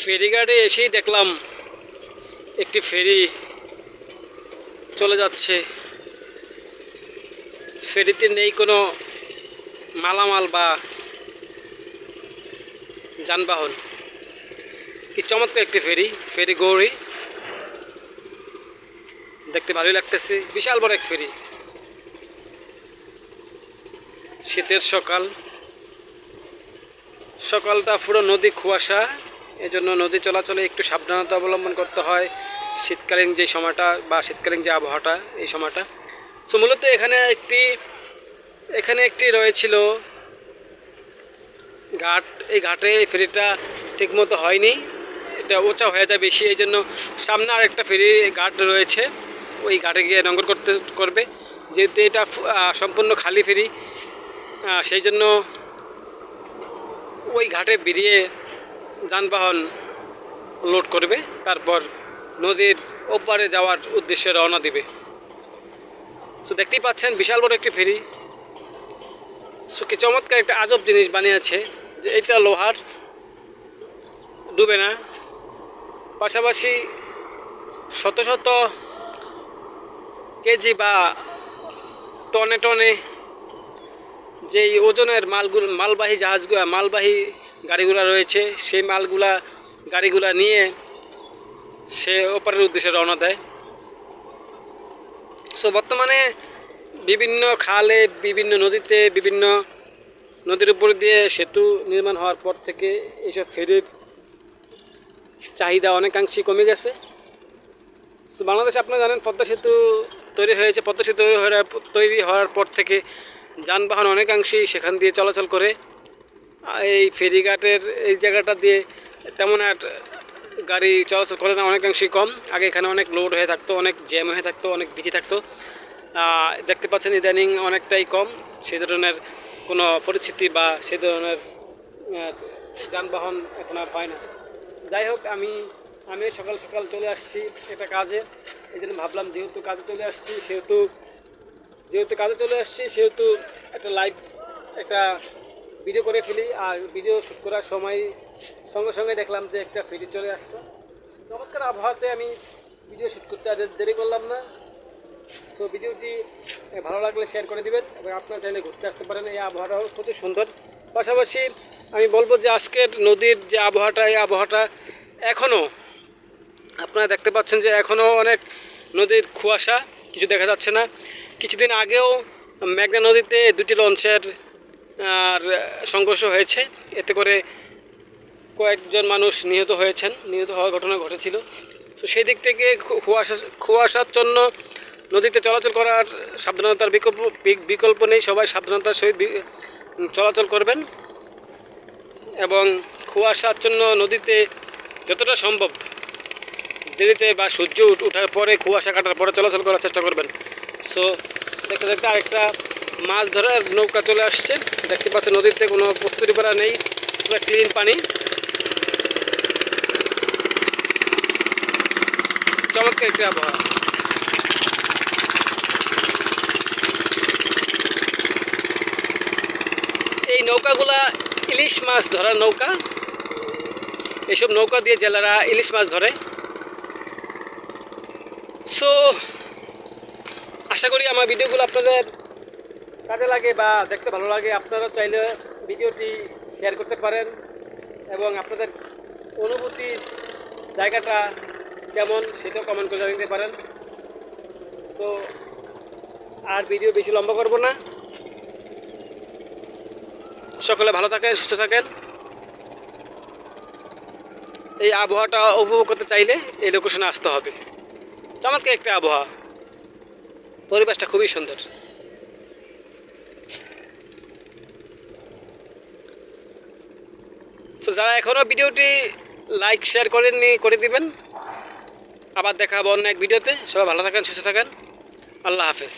ফেরিঘাটে এসেই দেখলাম একটি ফেরি চলে যাচ্ছে। ফেরিতে নেই কোনো মালামাল বা যানবাহন। কি চমৎকার একটি ফেরি গৌরী, দেখতে ভালোই লাগতেছে। বিশাল বড় এক ফেরি। শীতের সকালটা পুরো নদী কুয়াশা, এজন্য নদী চলাচলে একটু সাবধানতা অবলম্বন করতে হয় শীতকালীন যে সময়টা বা শীতকালীন যে আবহাওয়াটা, এই সময়টা। সো মূলত এখানে একটি রয়েছিল ঘাট। এই ঘাটে এই ফেরিটা ঠিকমতো হয়নি, এটা উঁচা হয়ে যায় বেশি, এই জন্য সামনে আর একটা ফেরি ঘাট রয়েছে, ওই ঘাটে গিয়ে নোঙ্গর করবে। যেহেতু এটা সম্পূর্ণ খালি ফেরি, সেই জন্য ওই ঘাটে বেরিয়ে যানবাহন লোড করবে, তারপর নদীর ওপারে যাওয়ার উদ্দেশ্যে রওনা দিবে। সো দেখতেই পাচ্ছেন বিশাল বড় একটি ফেরি। সো কি চমৎকার একটা আজব জিনিস বানিয়েছে যে এটা লোহার, ডুবে না। পাশাপাশি শত শত কেজি বা টনে টনে যেই ওজনের মালবাহী মালবাহী গাড়িগুলো রয়েছে, সেই গাড়িগুলা নিয়ে সে ওপারের উদ্দেশ্যে রওনা দেয়। সো বর্তমানে বিভিন্ন খালে, বিভিন্ন নদীর উপর দিয়ে সেতু নির্মাণ হওয়ার পর থেকে এইসব ফেরির চাহিদা অনেকাংশেই কমে গেছে। সো বাংলাদেশে আপনারা জানেন পদ্মা সেতু তৈরি হয়েছে। পদ্মা সেতু তৈরি হওয়ার পর থেকে যানবাহন অনেকাংশেই সেখান দিয়ে চলাচল করে। এই ফেরিঘাটের এই জায়গাটা দিয়ে তেমন আর গাড়ি চলাচল করে না, অনেকাংশেই কম। আগে এখানে অনেক লোড হয়ে থাকতো, অনেক জ্যাম হয়ে থাকতো, অনেক বিজি থাকতো। দেখতে পাচ্ছেন ইদানিং অনেকটাই কম, সেই ধরনের কোনো পরিস্থিতি বা সেই ধরনের যানবাহন এখন আর হয় না। যাই হোক, আমি সকাল সকাল চলে আসছি একটা কাজে, এই জন্য ভাবলাম যেহেতু কাজে চলে আসছি সেহেতু একটা একটা ভিডিও করে ফেলি। আর ভিডিও শ্যুট করার সঙ্গে সঙ্গে দেখলাম যে একটা ফেরি চলে আসলো। চমৎকার আবহাওয়াতে আমি ভিডিও শ্যুট করতে আর দেরি করলাম না। সো ভিডিওটি ভালো লাগলে শেয়ার করে দিবেন এবং আপনারা চাইলে ঘুরতে আসতে পারেন। এই আবহাওয়াটাও প্রচুর সুন্দর। পাশাপাশি আমি বলবো যে আজকের নদীর যে আবহাওয়াটা, এই আবহাওয়াটা এখনও আপনারা দেখতে পাচ্ছেন যে এখনও অনেক নদীর কুয়াশা, কিছু দেখা যাচ্ছে না। কিছুদিন আগেও মেঘনা নদীতে দুটি লঞ্চের সংঘর্ষ হয়েছে, এতে করে কয়েকজন মানুষ নিহত হওয়ার ঘটনা ঘটেছিল। তো সেই দিক থেকে কুয়াশার জন্য নদীতে চলাচল করার সাবধানতার বিকল্প নেই। সবাই সাবধানতার সহিত চলাচল করবেন এবং কুয়াশার জন্য নদীতে যতটা সম্ভব দেরিতে বা সূর্য ওঠার পরে, কুয়াশা কাটার পরে চলাচল করার চেষ্টা করবেন। সো দেখতে দেখতে আরেকটা মাছ ধরার নৌকা চলে আসছে। দেখতে পাচ্ছেন নদীতে কোনো প্রস্তুতি করা নেই, পুরো ক্লিন পানি। চমৎকার একটি আবহাওয়া। এই নৌকাগুলা ইলিশ মাছ ধরার নৌকা। এইসব নৌকা দিয়ে জেলেরা ইলিশ মাছ ধরে। সো আশা করি আমার ভিডিওগুলো আপনাদের কাজে লাগে বা দেখতে ভালো লাগে। আপনারা চাইলে ভিডিওটি শেয়ার করতে পারেন এবং আপনাদের অনুভূতির জায়গাটা কেমন সেটাও কমেন্ট করে জানাতে পারেন। সো আর ভিডিও বেশি লম্বা করব না। সকলে ভালো থাকেন, সুস্থ থাকেন। এই আবহাওয়াটা উপভোগ করতে চাইলে এই লোকেশনে আসতে হবে। চমৎকার একটা আবহাওয়া, পরিবেশটা খুবই সুন্দর। তো যারা এখনও ভিডিওটি লাইক শেয়ার করেননি, করে দিবেন। আবার দেখা হবে অন্য এক ভিডিওতে। সবাই ভালো থাকেন, সুস্থ থাকেন। আল্লাহ হাফেজ।